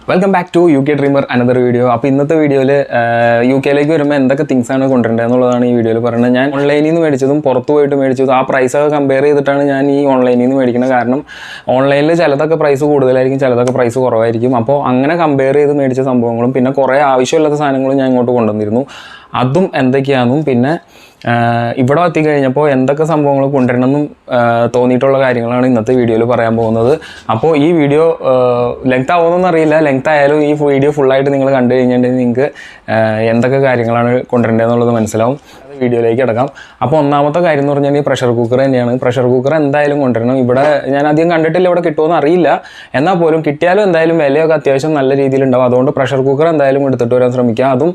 Welcome back to UK Dreamer another video. അപ്പോൾ ഇന്നത്തെ വീഡിയോയിൽ യുകെയിലേക്ക് വരുമ്പോൾ എന്തൊക്കെ തിങ്സ് ആണ് കൊണ്ടുവരേണ്ടതെന്നുള്ളതാണ് ഈ വീഡിയോയിൽ പറയുന്നത്. ഞാൻ ഓൺലൈനിൽ നിന്ന് മേടിച്ചതും പുറത്ത് പോയിട്ട് മേടിച്ചതും ആ പ്രൈസൊക്കെ കമ്പയർ ചെയ്തിട്ടാണ് ഞാൻ ഈ ഓൺലൈനിൽ നിന്ന് മേടിക്കുന്നത്. കാരണം ഓൺലൈനിൽ ചിലതൊക്കെ പ്രൈസ് കൂടുതലായിരിക്കും, ചിലതൊക്കെ പ്രൈസ് കുറവായിരിക്കും. അപ്പോൾ അങ്ങനെ കമ്പയർ ചെയ്ത് മേടിച്ച സംഭവങ്ങളും പിന്നെ കുറേ ആവശ്യമില്ലാത്ത സാധനങ്ങളും ഞാൻ ഇങ്ങോട്ട് കൊണ്ടുവന്നിരുന്നു. അതും എന്തൊക്കെയാണെന്നും പിന്നെ ഇവിടെ എത്തിക്കഴിഞ്ഞപ്പോൾ എന്തൊക്കെ സംഭവങ്ങൾ കൊണ്ടുവരണമെന്നും തോന്നിയിട്ടുള്ള കാര്യങ്ങളാണ് ഇന്നത്തെ വീഡിയോയിൽ പറയാൻ പോകുന്നത്. അപ്പോൾ ഈ വീഡിയോ ലെങ്ത് ആവുമെന്നൊന്നും അറിയില്ല. ലെങ്ത് ആയാലും ഈ വീഡിയോ ഫുള്ളായിട്ട് നിങ്ങൾ കണ്ടു കഴിഞ്ഞിട്ടുണ്ടെങ്കിൽ നിങ്ങൾക്ക് എന്തൊക്കെ കാര്യങ്ങളാണ് കൊണ്ടുവരേണ്ടതെന്നുള്ളത് മനസ്സിലാവും. വീഡിയോയിലേക്ക് കിടക്കാം. അപ്പോൾ ഒന്നാമത്തെ കാര്യം എന്ന് പറഞ്ഞാൽ ഈ പ്രഷർ കുക്കർ തന്നെയാണ്. പ്രഷർ കുക്കർ എന്തായാലും കൊണ്ടുവരണം. ഇവിടെ ഞാൻ അധികം കണ്ടിട്ടില്ല, ഇവിടെ കിട്ടുമെന്ന് അറിയില്ല. എന്നാൽ പോലും കിട്ടിയാലും എന്തായാലും വിലയൊക്കെ അത്യാവശ്യം നല്ല രീതിയിലുണ്ടാവും. അതുകൊണ്ട് പ്രഷർ കുക്കർ എന്തായാലും എടുത്തിട്ട് വരാൻ ശ്രമിക്കുക. അതും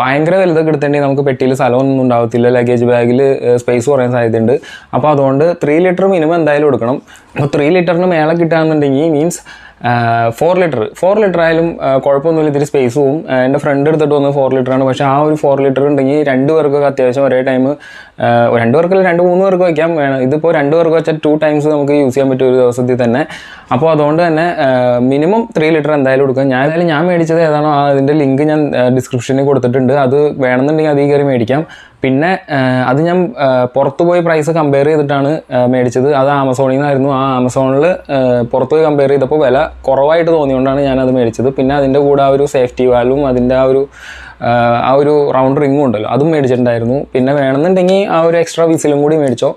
ഭയങ്കര വലുതൊക്കെ എടുത്തിട്ടുണ്ടെങ്കിൽ നമുക്ക് പെട്ടിയിൽ സ്ഥലമൊന്നും ഉണ്ടാവത്തില്ല, ലഗേജ് ബാഗിൽ സ്പേസ് കുറയാൻ സാധ്യതയുണ്ട്. അപ്പോൾ അതുകൊണ്ട് 3 ലിറ്റർ മിനിമം എന്തായാലും എടുക്കണം. അപ്പോൾ 3 ലിറ്ററിന് മേലെ കിട്ടുകയാണെന്നുണ്ടെങ്കിൽ മീൻസ് 4 ലിറ്റർ ആയാലും കുഴപ്പമൊന്നുമില്ല, ഇതിൽ സ്പേസ് പോവും. എൻ്റെ ഫ്രണ്ട് എടുത്തിട്ട് വന്ന് 4 ലിറ്ററാണ്. പക്ഷേ ആ ഒരു 4 ലിറ്റർ ഉണ്ടെങ്കിൽ 2 പേർക്കൊക്കെ അത്യാവശ്യം ഒരേ ടൈം, 2 പേർക്കല്ല 2-3 പേർക്ക് വയ്ക്കാം. ഇതിപ്പോൾ 2 പേർക്ക് വെച്ചാൽ 2 ടൈംസ് നമുക്ക് യൂസ് ചെയ്യാൻ പറ്റും ഒരു ദിവസത്തിൽ തന്നെ. അപ്പോൾ അതുകൊണ്ട് തന്നെ മിനിമം 3 ലിറ്റർ എന്തായാലും എടുക്കാം. ഞാൻ മേടിച്ചത് ഏതാണോ അതിൻ്റെ ലിങ്ക് ഞാൻ ഡിസ്ക്രിപ്ഷനിൽ കൊടുത്തിട്ടുണ്ട്. അത് വേണമെന്നുണ്ടെങ്കിൽ അതിൽ കയറി മേടിക്കാം. പിന്നെ അത് ഞാൻ പുറത്ത് പോയി പ്രൈസ് കമ്പയർ ചെയ്തിട്ടാണ് മേടിച്ചത്. അത് ആമസോണിൽ നിന്നായിരുന്നു. ആ ആമസോണിൽ പുറത്ത് പോയി കമ്പയർ ചെയ്തപ്പോൾ വില കുറവായിട്ട് തോന്നിയുകൊണ്ടാണ് ഞാനത് മേടിച്ചത്. പിന്നെ അതിൻ്റെ കൂടെ ആ ഒരു സേഫ്റ്റി വാൽവും അതിൻ്റെ ആ ഒരു റൗണ്ട് റിങ്ങും ഉണ്ടല്ലോ, അതും മേടിച്ചിട്ടുണ്ടായിരുന്നു. പിന്നെ വേണമെന്നുണ്ടെങ്കിൽ ആ ഒരു എക്സ്ട്രാ വിസിലും കൂടി മേടിച്ചോ.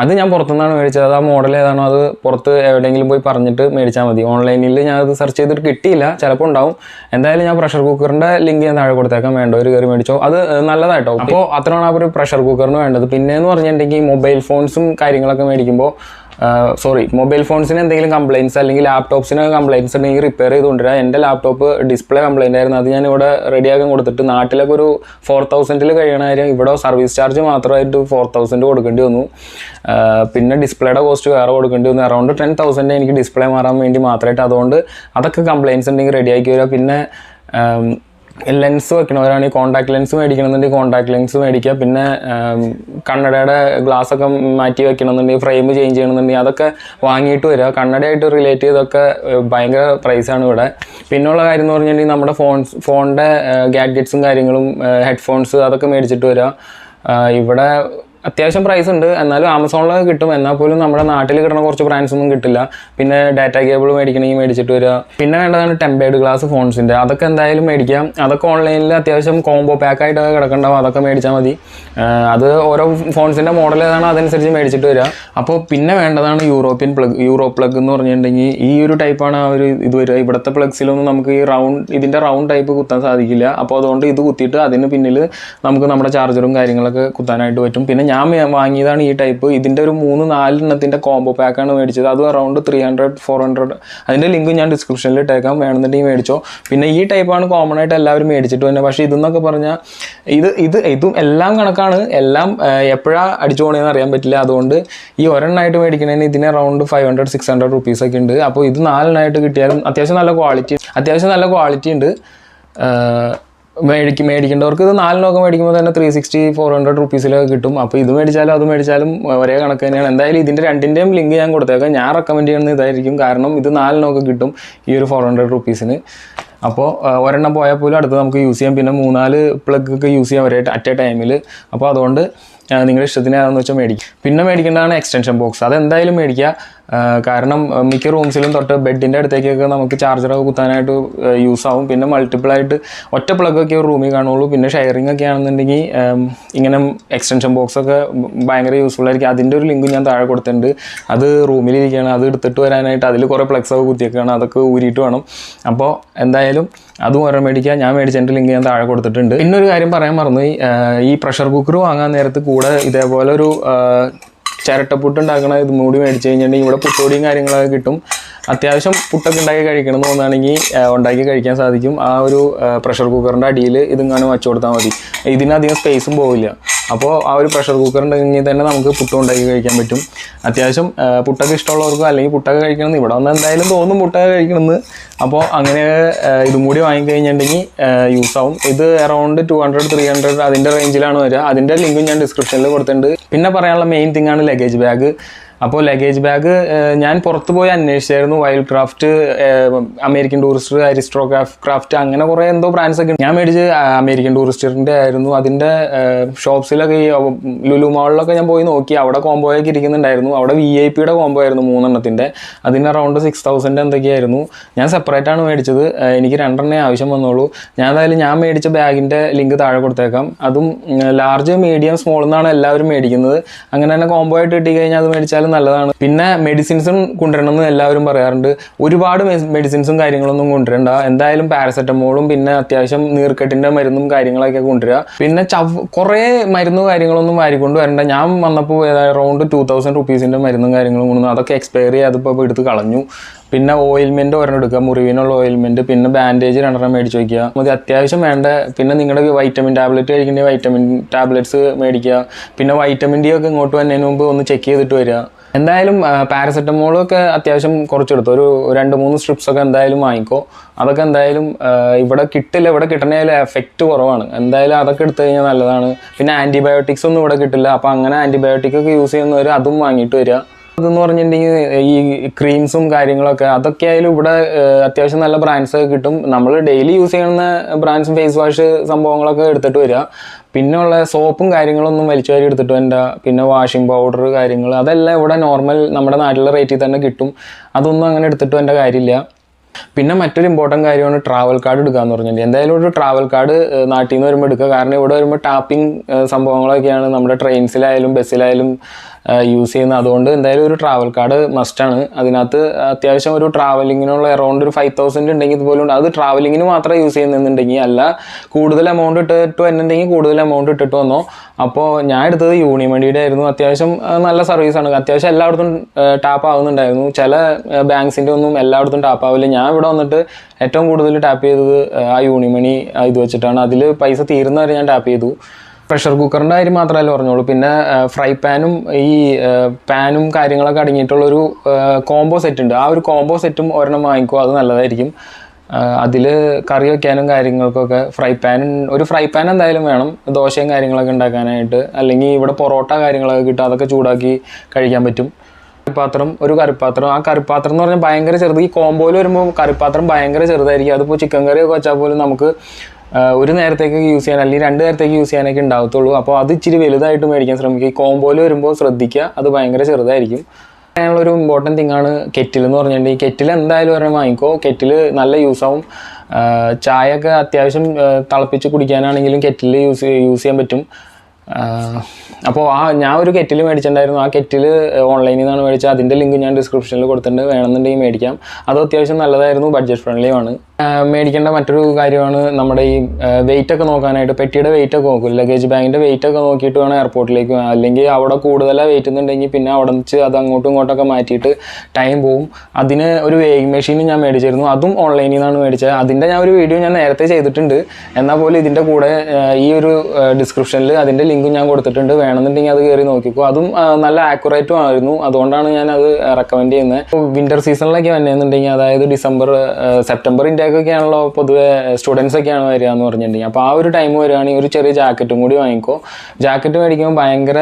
അത് ഞാൻ പുറത്തുനിന്നാണ് മേടിച്ചത്. അത് ആ മോഡൽ ഏതാണോ അത് പുറത്ത് എവിടെയെങ്കിലും പോയി പറഞ്ഞിട്ട് മേടിച്ചാൽ മതി. ഓൺലൈനിൽ ഞാനത് സെർച്ച് ചെയ്തിട്ട് കിട്ടിയില്ല, ചിലപ്പോൾ ഉണ്ടാവും. എന്തായാലും ഞാൻ പ്രഷർ കുക്കറിൻ്റെ ലിങ്ക് ഞാൻ താഴെ കൊടുത്തേക്കാം, വേണ്ടവർ കയറി മേടിച്ചോ. അത് നല്ലതായിട്ടോ. അപ്പോൾ അത്രയാണ് ആ ഒരു പ്രഷർ കുക്കറിന് വേണ്ടത്. പിന്നെയെന്ന് പറഞ്ഞിട്ടുണ്ടെങ്കിൽ മൊബൈൽ ഫോൺസും കാര്യങ്ങളൊക്കെ മേടിക്കുമ്പോൾ മൊബൈൽ ഫോൺസിന് എന്തെങ്കിലും കംപ്ലയിൻസ് അല്ലെങ്കിൽ ലാപ്ടോപ്സിന് കംപ്ലയിൻസ് ഉണ്ടെങ്കിൽ റിപ്പയർ ചെയ്ത് കൊണ്ടുവരിക. എൻ്റെ ലാപ്ടോപ്പ് ഡിസ്പ്ലേ കംപ്ലയിൻ്റ് ആയിരുന്നു. അത് ഞാൻ ഇവിടെ റെഡിയാക്കാൻ കൊടുത്തിട്ട് നാട്ടിലൊക്കെ ഒരു 4000 കഴിയണ കാര്യം ഇവിടെ സർവീസ് ചാർജ് മാത്രമായിട്ട് 4000 കൊടുക്കേണ്ടി വന്നു. പിന്നെ ഡിസ്പ്ലേയുടെ കോസ്റ്റ് വേറെ കൊടുക്കേണ്ടി വന്നു. അറൗണ്ട് 10,000 എനിക്ക് ഡിസ്പ്ലേ മാറാൻ വേണ്ടി മാത്രമായിട്ട്. അതുകൊണ്ട് അതൊക്കെ കംപ്ലയിൻസ് ഉണ്ടെങ്കിൽ റെഡിയാക്കി വരിക. പിന്നെ ലെൻസ് വെക്കണവരാണ് ഈ കോൺടാക്ട് ലെൻസ് മേടിക്കണമെന്നുണ്ടെങ്കിൽ കോൺടാക്ട് ലെൻസ് മേടിക്കുക. പിന്നെ കണ്ണടയുടെ ഗ്ലാസ്സൊക്കെ മാറ്റി വെക്കണമെന്നുണ്ടെങ്കിൽ ഫ്രെയിം ചേഞ്ച് ചെയ്യണമെന്നുണ്ടെങ്കിൽ അതൊക്കെ വാങ്ങിയിട്ട് വരിക. കണ്ണടയായിട്ട് റിലേറ്റ് ചെയ്തൊക്കെ ഭയങ്കര പ്രൈസാണ് ഇവിടെ. പിന്നെയുള്ള കാര്യം എന്ന് പറഞ്ഞിട്ടുണ്ടെങ്കിൽ നമ്മുടെ ഫോണിൻ്റെ ഗാഡ്ജറ്റ്സും കാര്യങ്ങളും ഹെഡ്ഫോൺസ് അതൊക്കെ മേടിച്ചിട്ട് വരിക. ഇവിടെ അത്യാവശ്യം പ്രൈസ് ഉണ്ട്, എന്നാലും ആമസോണിലൊക്കെ കിട്ടും. എന്നാൽ പോലും നമ്മുടെ നാട്ടിൽ കിട്ടുന്ന കുറച്ച് ബ്രാൻഡ്സ് ഒന്നും കിട്ടില്ല. പിന്നെ ഡാറ്റ കേബിൾ മേടിക്കണമെങ്കിൽ മേടിച്ചിട്ട് വരിക. പിന്നെ വേണ്ടതാണ് ടെമ്പേർഡ് ഗ്ലാസ് ഫോൺസിൻ്റെ, അതൊക്കെ എന്തായാലും മേടിക്കാം. അതൊക്കെ ഓൺലൈനിൽ അത്യാവശ്യം കോംബോ പാക്കായിട്ടൊക്കെ കിടക്കണ്ടാവും, അതൊക്കെ മേടിച്ചാൽ മതി. അത് ഓരോ ഫോൺസിൻ്റെ മോഡൽ ഏതാണോ അതനുസരിച്ച് മേടിച്ചിട്ട് വരിക. അപ്പോൾ പിന്നെ വേണ്ടതാണ് യൂറോ പ്ലഗ് എന്ന് പറഞ്ഞിട്ടുണ്ടെങ്കിൽ ഈ ഒരു ടൈപ്പാണ് ആ ഒരു ഇത് വരിക. ഇവിടുത്തെ പ്ലഗ്സിലൊന്നും നമുക്ക് ഈ ഇതിൻ്റെ റൗണ്ട് ടൈപ്പ് കുത്താൻ സാധിക്കില്ല. അപ്പോൾ അതുകൊണ്ട് ഇത് കുത്തിയിട്ട് അതിന് പിന്നിൽ നമുക്ക് നമ്മുടെ ചാർജറും കാര്യങ്ങളൊക്കെ കുത്താനായിട്ട് പറ്റും. പിന്നെ ഞാൻ വാങ്ങിയതാണ് ഈ ടൈപ്പ്. ഇതിൻ്റെ ഒരു 3-4 എണ്ണത്തിൻ്റെ കോംബോ പാക്കാണ് മേടിച്ചത്. അത് അറൗണ്ട് 300-400. അതിൻ്റെ ലിങ്ക് ഞാൻ ഡിസ്ക്രിപ്ഷനിൽ ഇട്ടേക്കാം, വേണമെന്നുണ്ടെങ്കിൽ മേടിച്ചോ. പിന്നെ ഈ ടൈപ്പാണ് കോമൺ ആയിട്ട് എല്ലാവരും മേടിച്ചിട്ട് തന്നെ. പക്ഷേ ഇതെന്നൊക്കെ പറഞ്ഞാൽ ഇതും എല്ലാം കണക്കാണ്. എല്ലാം എപ്പോഴാണ് അടിച്ചു പോകണമെന്ന് അറിയാൻ പറ്റില്ല. അതുകൊണ്ട് ഈ ഒരെണ്ണമായിട്ട് മേടിക്കണതിന് ഇതിന് അറൗണ്ട് 500-600 റുപ്പീസൊക്കെ ഉണ്ട്. അപ്പോൾ ഇത് 4 എണ്ണമായിട്ട് കിട്ടിയാലും അത്യാവശ്യം നല്ല ക്വാളിറ്റി ഉണ്ട്. മേടിക്കേണ്ടവർക്ക് ഇത് 4 എണ്ണമൊക്കെ മേടിക്കുമ്പോൾ തന്നെ 360-400 റുപ്പീസിലൊക്കെ കിട്ടും. അപ്പോൾ ഇത് മേടിച്ചാലും അത് മേടിച്ചാലും ഒരേ കണക്ക് തന്നെയാണ്. എന്തായാലും ഇതിൻ്റെ രണ്ടിൻ്റെയും ലിങ്ക് ഞാൻ കൊടുത്തേക്കാം. ഞാൻ റെക്കമെൻഡ് ചെയ്യുന്നത് ഇതായിരിക്കും. കാരണം ഇത് 4 എണ്ണമൊക്കെ കിട്ടും ഈ ഒരു 400 റുപ്പീസിന്. അപ്പോൾ ഒരെണ്ണം പോയാൽ പോലും അടുത്ത് നമുക്ക് യൂസ് ചെയ്യാം. പിന്നെ 3-4 പ്ലഗ് ഒക്കെ യൂസ് ചെയ്യാം ഒരേ അറ്റ് എ ടൈമിൽ. അപ്പോൾ അതുകൊണ്ട് നിങ്ങളുടെ ഇഷ്ടത്തിന് ഏതാണെന്ന് വെച്ചാൽ മേടിക്കും. പിന്നെ മേടിക്കേണ്ടതാണ് എക്സ്റ്റൻഷൻ ബോക്സ്. അതെന്തായാലും മേടിക്കുക. കാരണം മിക്ക റൂംസിലും തൊട്ട് ബെഡിൻ്റെ അടുത്തേക്കൊക്കെ നമുക്ക് ചാർജറൊക്കെ കുത്താനായിട്ട് യൂസ് ആവും. പിന്നെ മൾട്ടിപ്പിളായിട്ട് ഒറ്റ പ്ലഗൊക്കെ ഒരു റൂമിൽ കാണുള്ളൂ. പിന്നെ ഷെയറിംഗ് ഒക്കെ ആണെന്നുണ്ടെങ്കിൽ ഇങ്ങനെ എക്സ്റ്റൻഷൻ ബോക്സൊക്കെ ഭയങ്കര യൂസ്ഫുൾ ആയിരിക്കും. അതിൻ്റെ ഒരു ലിങ്ക് ഞാൻ താഴെ കൊടുത്തിട്ടുണ്ട്. അത് റൂമിലിരിക്കുകയാണ്, അത് എടുത്തിട്ട് വരാനായിട്ട് അതിൽ കുറേ പ്ലഗ്സൊക്കെ കുത്തിയൊക്കെയാണ്, അതൊക്കെ ഊരിയിട്ട് വേണം. അപ്പോൾ എന്തായാലും അതും ഓരോ മേടിക്കുക. ഞാൻ മേടിച്ചതിൻ്റെ ലിങ്ക് ഞാൻ താഴെ കൊടുത്തിട്ടുണ്ട്. പിന്നെ ഒരു കാര്യം പറയാൻ മറന്നു, ഈ പ്രഷർ കുക്കർ വാങ്ങാൻ നേരത്ത് കൂടെ ഇതേപോലെ ഒരു ചിരട്ടപ്പുട്ട് ഉണ്ടാക്കണ ഇത് മൂടി മേടിച്ച് കഴിഞ്ഞിട്ടുണ്ടെങ്കിൽ ഇവിടെ പുട്ടുപൊടിയും കാര്യങ്ങളൊക്കെ കിട്ടും. അത്യാവശ്യം പുട്ടൊക്കെ ഉണ്ടാക്കി കഴിക്കണം എന്ന് തോന്നുകയാണെങ്കിൽ ഉണ്ടാക്കി കഴിക്കാൻ സാധിക്കും. ആ ഒരു പ്രഷർ കുക്കറിൻ്റെ അടിയിൽ ഇതിങ്ങനെ വച്ചു കൊടുത്താൽ മതി. ഇതിനധികം സ്പേസും പോവില്ല. അപ്പോൾ ആ ഒരു പ്രഷർ കുക്കർ ഉണ്ടെങ്കിൽ തന്നെ നമുക്ക് പുട്ടും ഉണ്ടാക്കി കഴിക്കാൻ പറ്റും. അത്യാവശ്യം പുട്ടൊക്കെ ഇഷ്ടമുള്ളവർക്കും അല്ലെങ്കിൽ പുട്ടൊക്കെ കഴിക്കണമെന്ന് ഇവിടെ വന്ന് എന്തായാലും തോന്നും പുട്ടൊക്കെ കഴിക്കണമെന്ന്. അപ്പോൾ അങ്ങനെ ഇതും കൂടി വാങ്ങിക്കഴിഞ്ഞിട്ടുണ്ടെങ്കിൽ യൂസ് ആവും. ഇത് അറൗണ്ട് 200-300 അതിൻ്റെ റേഞ്ചിലാണ് വരിക. അതിൻ്റെ ലിങ്കും ഞാൻ ഡിസ്ക്രിപ്ഷനിൽ കൊടുത്തിട്ടുണ്ട്. പിന്നെ പറയാനുള്ള മെയിൻ തിങ് ആണ് ലഗേജ് ബാഗ്. അപ്പോൾ ലഗേജ് ബാഗ് ഞാൻ പുറത്ത് പോയി അന്വേഷിച്ചായിരുന്നു. വൈൽഡ് ക്രാഫ്റ്റ്, അമേരിക്കൻ ടൂറിസ്റ്റർ, അരിസ്ട്രോ ക്രാഫ്റ്റ്, അങ്ങനെ കുറേ എന്തോ ബ്രാൻഡ്സ് ഒക്കെ. ഞാൻ മേടിച്ച് അമേരിക്കൻ ടൂറിസ്റ്ററിൻ്റെ ആയിരുന്നു. അതിൻ്റെ ഷോപ്സിലൊക്കെ ഈ ലുലു മാളിലൊക്കെ ഞാൻ പോയി നോക്കി. അവിടെ കോംബോയൊക്കെ ഇരിക്കുന്നുണ്ടായിരുന്നു. അവിടെ VIP-യുടെ കോംബോ ആയിരുന്നു 3 എണ്ണത്തിൻ്റെ. അതിന് അറൗണ്ട് 6000 എന്തൊക്കെയായിരുന്നു. ഞാൻ സെപ്പറേറ്റ് ആണ് മേടിച്ചത്. എനിക്ക് 2 എണ്ണേ ആവശ്യം വന്നുള്ളൂ. ഞാൻ മേടിച്ച ബാഗിൻ്റെ ലിങ്ക് താഴെ കൊടുത്തേക്കാം. അതും ലാർജ്, മീഡിയം, സ്മോൾ എന്നാണ് എല്ലാവരും മേടിക്കുന്നത്. അങ്ങനെ തന്നെ കോംബോ ആയിട്ട് കിട്ടിക്കഴിഞ്ഞാൽ അത് മേടിച്ചാലും നല്ലതാണ്. പിന്നെ മെഡിസിൻസും കൊണ്ടുവരണം എന്ന് എല്ലാവരും പറയാറുണ്ട്. ഒരുപാട് മെഡിസിൻസും കാര്യങ്ങളൊന്നും കൊണ്ടുവരണ്ട. എന്തായാലും പാരസെറ്റമോളും പിന്നെ അത്യാവശ്യം നീർക്കെട്ടിൻ്റെ മരുന്നും കാര്യങ്ങളൊക്കെ കൊണ്ടുവരിക. പിന്നെ കുറേ മരുന്നും കാര്യങ്ങളൊന്നും വാരിക്കൊണ്ട് വരണ്ട. ഞാൻ വന്നപ്പോൾ അറൗണ്ട് 2000 റുപ്പീസിൻ്റെ മരുന്നും കാര്യങ്ങളും കൊണ്ടു. അതൊക്കെ എക്സ്പയർ ചെയ്തപ്പോൾ എടുത്ത് കളഞ്ഞു. പിന്നെ ഓയിൽമെൻറ്റ് ഒരെണ്ണം എടുക്കുക, മുറിവിനുള്ള ഓയിൽമെൻറ്റ്. പിന്നെ ബാൻഡേജ് 2 മേടിച്ച് വയ്ക്കുക. മതി അത്യാവശ്യം വേണ്ട. പിന്നെ നിങ്ങളുടെ വൈറ്റമിൻ ടാബ്ലറ്റ് കഴിക്കേണ്ട വൈറ്റമിൻ ടാബ്ലറ്റ്സ് മേടിക്കുക. പിന്നെ വൈറ്റമിൻ D ഒക്കെ ഇങ്ങോട്ട് വരുന്നതിന് മുമ്പ് ഒന്ന് ചെക്ക് ചെയ്തിട്ട് വരിക. എന്തായാലും പാരസെറ്റമോളൊക്കെ അത്യാവശ്യം കുറച്ചെടുത്തു. ഒരു 2-3 സ്ട്രിപ്സൊക്കെ എന്തായാലും വാങ്ങിക്കോ. അതൊക്കെ എന്തായാലും ഇവിടെ കിട്ടില്ല. ഇവിടെ കിട്ടണേൽ എഫക്റ്റ് കുറവാണ്. എന്തായാലും അതൊക്കെ എടുത്തു കഴിഞ്ഞാൽ നല്ലതാണ്. പിന്നെ ആൻറ്റിബയോട്ടിക്സ് ഒന്നും ഇവിടെ കിട്ടില്ല. അപ്പോൾ അങ്ങനെ ആൻറ്റിബയോട്ടിക് ഒക്കെ യൂസ് ചെയ്യുന്നവർ അതും വാങ്ങിയിട്ട് വരിക. അതെന്ന് പറഞ്ഞിട്ടുണ്ടെങ്കിൽ ഈ ക്രീംസും കാര്യങ്ങളൊക്കെ അതൊക്കെ ആയാലും ഇവിടെ അത്യാവശ്യം നല്ല ബ്രാൻഡ്സ് ഒക്കെ കിട്ടും. നമ്മൾ ഡെയിലി യൂസ് ചെയ്യുന്ന ബ്രാൻഡ്സും ഫേസ് വാഷ് സംഭവങ്ങളൊക്കെ എടുത്തിട്ട് വരിക. പിന്നെ ഉള്ള സോപ്പും കാര്യങ്ങളൊന്നും വലിച്ചു വാരി എടുത്തിട്ട് വേണ്ട. പിന്നെ വാഷിംഗ് പൗഡർ കാര്യങ്ങൾ അതെല്ലാം ഇവിടെ നോർമൽ നമ്മുടെ നാട്ടിലെ റേറ്റിൽ തന്നെ കിട്ടും. അതൊന്നും അങ്ങനെ എടുത്തിട്ട് വേണ്ട കാര്യമില്ല. പിന്നെ മറ്റൊരു ഇമ്പോർട്ടൻറ്റ് കാര്യമാണ് ട്രാവൽ കാർഡ് എടുക്കുക എന്ന് പറഞ്ഞിട്ടുണ്ടെങ്കിൽ. എന്തായാലും ഒരു ട്രാവൽ കാർഡ് നാട്ടിൽ നിന്ന് വരുമ്പോൾ എടുക്കുക. കാരണം ഇവിടെ വരുമ്പോൾ ടാപ്പിംഗ് സംഭവങ്ങളൊക്കെയാണ് നമ്മുടെ ട്രെയിൻസിലായാലും ബസ്സിലായാലും യൂസ് ചെയ്യുന്നത്. അതുകൊണ്ട് എന്തായാലും ഒരു ട്രാവൽ കാർഡ് മസ്റ്റാണ്. അതിനകത്ത് അത്യാവശ്യം ഒരു ട്രാവലിങ്ങിനുള്ള അറൗണ്ട് ഒരു 5000 ഉണ്ടെങ്കിൽ ഇതുപോലും അത് ട്രാവലിങ്ങിന് മാത്രമേ യൂസ് ചെയ്യുന്നുണ്ടെങ്കിൽ, അല്ല കൂടുതൽ എമൗണ്ട് ഇട്ടിട്ട് വരുന്നുണ്ടെങ്കിൽ കൂടുതൽ എമൗണ്ട് ഇട്ടിട്ട് വന്നോ. അപ്പോൾ ഞാൻ എടുത്തത് യൂണിമണിയുടെ ആയിരുന്നു. അത്യാവശ്യം നല്ല സർവീസാണ്. അത്യാവശ്യം എല്ലായിടത്തും ടാപ്പ് ആവുന്നുണ്ടായിരുന്നു. ചില ബാങ്ക്സിൻ്റെ ഒന്നും എല്ലായിടത്തും ടാപ്പ് ആവില്ല. ഞാൻ ഇവിടെ വന്നിട്ട് ഏറ്റവും കൂടുതൽ ടാപ്പ് ചെയ്തത് ആ യൂണിമണി ഇത് വെച്ചിട്ടാണ്. അതിൽ പൈസ തീരുന്നവരെ ഞാൻ ടാപ്പ് ചെയ്തു. പ്രഷർ കുക്കറിൻ്റെ കാര്യം മാത്രമല്ല പറഞ്ഞോളൂ. പിന്നെ ഫ്രൈ പാനും ഈ പാനും കാര്യങ്ങളൊക്കെ അടങ്ങിയിട്ടുള്ളൊരു കോംബോ സെറ്റ് ഉണ്ട്. ആ ഒരു കോംബോ സെറ്റും ഒരെണ്ണം വാങ്ങിക്കുക. അത് നല്ലതായിരിക്കും. അതിൽ കറി വയ്ക്കാനും കാര്യങ്ങൾക്കൊക്കെ ഒരു ഫ്രൈ പാൻ എന്തായാലും വേണം. ദോശയും കാര്യങ്ങളൊക്കെ ഉണ്ടാക്കാനായിട്ട്. അല്ലെങ്കിൽ ഇവിടെ പൊറോട്ട കാര്യങ്ങളൊക്കെ കിട്ടും. അതൊക്കെ ചൂടാക്കി കഴിക്കാൻ പറ്റും. ഒരു കറിപ്പാത്രം. ആ കറിപ്പാത്രം എന്ന് പറഞ്ഞാൽ ഭയങ്കര ചെറുത്. ഈ കോംബോയിൽ വരുമ്പോൾ കറിപ്പാത്രം ഭയങ്കര ചെറുതായിരിക്കും. അതിപ്പോൾ ചിക്കൻ കറിയൊക്കെ വെച്ചാൽ പോലും നമുക്ക് ഒരു നേരത്തേക്ക് യൂസ് ചെയ്യാൻ അല്ലെങ്കിൽ 2 നേരത്തേക്ക് യൂസ് ചെയ്യാനൊക്കെ ഉണ്ടാവത്തുള്ളൂ. അപ്പോൾ അത് ഇച്ചിരി വലുതായിട്ട് മേടിക്കാൻ ശ്രമിക്കുക. ഈ കോംബോയിൽ വരുമ്പോൾ ശ്രദ്ധിക്കുക, അത് ഭയങ്കര ചെറുതായിരിക്കും. അങ്ങനെയുള്ളൊരു ഇമ്പോർട്ടൻറ്റ് തിങ്ങാണ് കെറ്റിൽ എന്ന് പറഞ്ഞിട്ടുണ്ടെങ്കിൽ. ഈ കെറ്റിൽ എന്തായാലും ഒരെണ്ണം വാങ്ങിക്കോ. കെറ്റിൽ നല്ല യൂസാവും. ചായയൊക്കെ അത്യാവശ്യം തിളപ്പിച്ച് കുടിക്കാനാണെങ്കിലും കെറ്റിൽ യൂസ് ചെയ്യാൻ പറ്റും. അപ്പോൾ ഞാൻ ഒരു കെറ്റിൽ മേടിച്ചിട്ടുണ്ടായിരുന്നു. ആ കെറ്റിൽ ഓൺലൈനിൽ നിന്നാണ് മേടിച്ചത്. അതിൻ്റെ ലിങ്ക് ഞാൻ ഡിസ്ക്രിപ്ഷനിൽ കൊടുത്തിട്ടുണ്ട്. വേണമെന്നുണ്ടെങ്കിൽ മേടിക്കാം. അത് അത്യാവശ്യം നല്ലതായിരുന്നു. ബഡ്ജറ്റ് ഫ്രണ്ട്ലിയുമാണ്. മേടിക്കേണ്ട മറ്റൊരു കാര്യമാണ് നമ്മുടെ ഈ വെയിറ്റ് ഒക്കെ നോക്കാനായിട്ട്. പെട്ടിയുടെ വെയിറ്റ് ഒക്കെ നോക്കും. ലഗേജ് ബാഗിൻ്റെ വെയിറ്റ് ഒക്കെ നോക്കിയിട്ട് വേണം എയർപോർട്ടിലേക്ക് പോകാൻ. അല്ലെങ്കിൽ അവിടെ കൂടുതലാണ് വെയിറ്റ് എന്നുണ്ടെങ്കിൽ പിന്നെ അവിടെ വെച്ച് അത് അങ്ങോട്ടും ഇങ്ങോട്ടൊക്കെ മാറ്റിയിട്ട് ടൈം പോവും. അതിന് ഒരു വെയിങ് മെഷീൻ ഞാൻ മേടിച്ചിരുന്നു. അതും ഓൺലൈനിൽ നിന്നാണ് മേടിച്ചത്. അതിൻ്റെ ഒരു വീഡിയോ ഞാൻ നേരത്തെ ചെയ്തിട്ടുണ്ട്. എന്നാൽ പോലും ഇതിൻ്റെ കൂടെ ഈ ഒരു ഡിസ്ക്രിപ്ഷനിൽ അതിൻ്റെ ലിങ്കും ഞാൻ കൊടുത്തിട്ടുണ്ട്. വേണമെന്നുണ്ടെങ്കിൽ അത് കയറി നോക്കിക്കോ. അതും നല്ല ആക്യുറേറ്റും ആയിരുന്നു. അതുകൊണ്ടാണ് ഞാൻ അത് റെക്കമെൻഡ് ചെയ്യുന്നത്. വിൻ്റർ സീസണിലൊക്കെ വന്നതെന്നുണ്ടെങ്കിൽ, അതായത് സെപ്റ്റംബർ ഒക്കെയാണല്ലോ പൊതുവെ സ്റ്റുഡൻസ് ഒക്കെയാണ് വരിക എന്ന് പറഞ്ഞിട്ടുണ്ടെങ്കിൽ. അപ്പോൾ ആ ഒരു ടൈം വരികയാണെങ്കിൽ ഒരു ചെറിയ ജാക്കറ്റും കൂടി വാങ്ങിക്കോ. ജാക്കറ്റ് മേടിക്കുമ്പോൾ ഭയങ്കര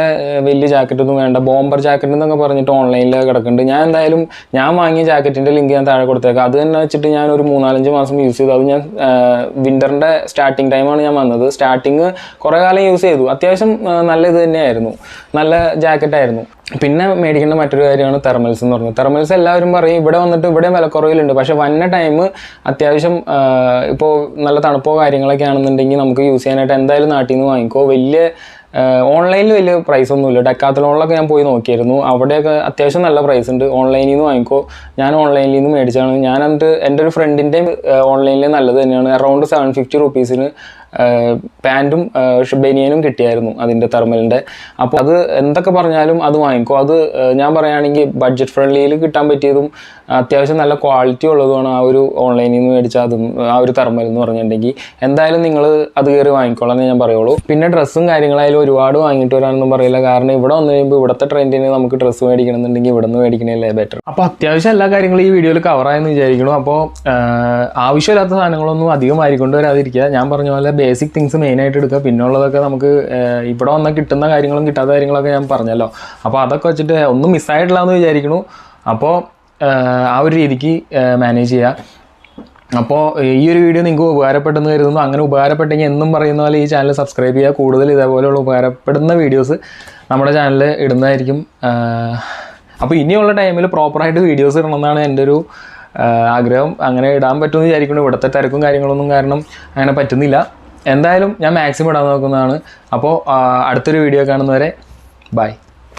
വലിയ ജാക്കറ്റൊന്നും വേണ്ട. ബോംബർ ജാക്കറ്റ് എന്നൊക്കെ പറഞ്ഞിട്ട് ഓൺലൈനിൽ കിടക്കുന്നുണ്ട്. ഞാൻ വാങ്ങിയ ജാക്കറ്റിൻ്റെ ലിങ്ക് ഞാൻ താഴെ കൊടുത്തേക്കാം. അത് തന്നെ വെച്ചിട്ട് ഞാൻ ഒരു 3-4 മാസം യൂസ് ചെയ്തു. അത് ഞാൻ വിൻ്ററിൻ്റെ സ്റ്റാർട്ടിങ് ടൈമാണ് ഞാൻ വന്നത്. സ്റ്റാർട്ടിങ് കുറേ കാലം യൂസ് ചെയ്തു. അത്യാവശ്യം നല്ല ഇത് തന്നെയായിരുന്നു. നല്ല ജാക്കറ്റായിരുന്നു. പിന്നെ മേടിക്കേണ്ട മറ്റൊരു കാര്യമാണ് തെർമൽസ് എന്ന് പറഞ്ഞത്. തെർമൽസ് എല്ലാവരും പറയും ഇവിടെ വന്നിട്ട് ഇവിടെ വിലക്കുറവിലുണ്ട്. പക്ഷേ വന്ന ടൈം അത്യാവശ്യം ഇപ്പോൾ നല്ല തണുപ്പോ കാര്യങ്ങളൊക്കെ ആണെന്നുണ്ടെങ്കിൽ നമുക്ക് യൂസ് ചെയ്യാനായിട്ട് എന്തായാലും നാട്ടിൽ നിന്ന് വാങ്ങിക്കോ. ഓൺലൈനിൽ വലിയ പ്രൈസ് ഒന്നുമില്ല. ഡെക്കാത്തലോണിലൊക്കെ ഞാൻ പോയി നോക്കിയായിരുന്നു. അവിടെയൊക്കെ അത്യാവശ്യം നല്ല പ്രൈസ് ഉണ്ട്. ഓൺലൈനിൽ നിന്ന് വാങ്ങിക്കോ. ഞാൻ ഓൺലൈനിൽ നിന്ന് മേടിച്ചാണ്. ഞാൻ എന്നിട്ട് എൻ്റെ ഒരു ഫ്രണ്ടിൻ്റെയും ഓൺലൈനിൽ നല്ലത് തന്നെയാണ്. അറൗണ്ട് 750 റുപ്പീസിന് പാൻറ്റും ബനിയനും കിട്ടിയായിരുന്നു അതിൻ്റെ തെർമലിൻ്റെ. അപ്പോൾ അത് എന്തൊക്കെ പറഞ്ഞാലും അത് വാങ്ങിക്കോ. അത് ഞാൻ പറയുകയാണെങ്കിൽ ബഡ്ജറ്റ് ഫ്രണ്ട്ലിയിൽ കിട്ടാൻ പറ്റിയതും അത്യാവശ്യം നല്ല ക്വാളിറ്റി ഉള്ളതുമാണ് ആ ഒരു ഓൺലൈനിൽ നിന്ന് മേടിച്ചാൽ അതും ആ ഒരു തെർമൽ എന്ന് പറഞ്ഞിട്ടുണ്ടെങ്കിൽ. എന്തായാലും നിങ്ങൾ അത് കയറി വാങ്ങിക്കോളാം ഞാൻ പറയുള്ളൂ. പിന്നെ ഡ്രസ്സും കാര്യങ്ങളായാലും ഒരുപാട് വാങ്ങിയിട്ട് വരാനൊന്നും പറയില്ല. കാരണം ഇവിടെ വന്നു കഴിയുമ്പോൾ ഇവിടുത്തെ ട്രെൻഡിന് നമുക്ക് ഡ്രസ്സ് മേടിക്കണമെന്നുണ്ടെങ്കിൽ ഇവിടെ നിന്ന് മേടിക്കണല്ലേ ബെറ്റർ. അപ്പോൾ അത്യാവശ്യം എല്ലാ കാര്യങ്ങളും ഈ വീഡിയോയിൽ കവറായെന്ന് വിചാരിക്കണം. അപ്പോൾ ആവശ്യമില്ലാത്ത സാധനങ്ങളൊന്നും അധികം വാരിക്കൊണ്ട് വരാതിരിക്കുക. ഞാൻ പറഞ്ഞ പോലെ ബേസിക് തിങ്സ് മെയിനായിട്ട് എടുക്കുക. പിന്നുള്ളതൊക്കെ നമുക്ക് ഇവിടെ വന്നാൽ കിട്ടുന്ന കാര്യങ്ങളും കിട്ടാത്ത കാര്യങ്ങളൊക്കെ ഞാൻ പറഞ്ഞല്ലോ. അപ്പോൾ അതൊക്കെ വെച്ചിട്ട് ഒന്നും മിസ്സായിട്ടില്ല എന്ന് വിചാരിക്കുന്നു. അപ്പോൾ ആ ഒരു രീതിക്ക് മാനേജ് ചെയ്യുക. അപ്പോൾ ഈ ഒരു വീഡിയോ നിങ്ങൾക്ക് ഉപകാരപ്പെട്ടെന്ന് കരുതുന്നു. അങ്ങനെ ഉപകാരപ്പെട്ടെങ്കിൽ എന്നും പറയുന്ന പോലെ ഈ ചാനൽ സബ്സ്ക്രൈബ് ചെയ്യുക. കൂടുതൽ ഇതേപോലെയുള്ള ഉപകാരപ്പെടുന്ന വീഡിയോസ് നമ്മുടെ ചാനലിൽ ഇടുന്നതായിരിക്കും. അപ്പോൾ ഇനിയുള്ള ടൈമിൽ പ്രോപ്പറായിട്ട് വീഡിയോസ് ഇടണമെന്നാണ് എൻ്റെ ഒരു ആഗ്രഹം. അങ്ങനെ ഇടാൻ പറ്റുമെന്ന് വിചാരിക്കുന്നു. ഇവിടുത്തെ തിരക്കും കാര്യങ്ങളൊന്നും കാരണം അങ്ങനെ പറ്റുന്നില്ല. എന്തായാലും ഞാൻ മാക്സിമം ഇടാൻ നോക്കുന്നതാണ്. അപ്പോൾ അടുത്തൊരു വീഡിയോ കാണുന്നവരെ ബൈ.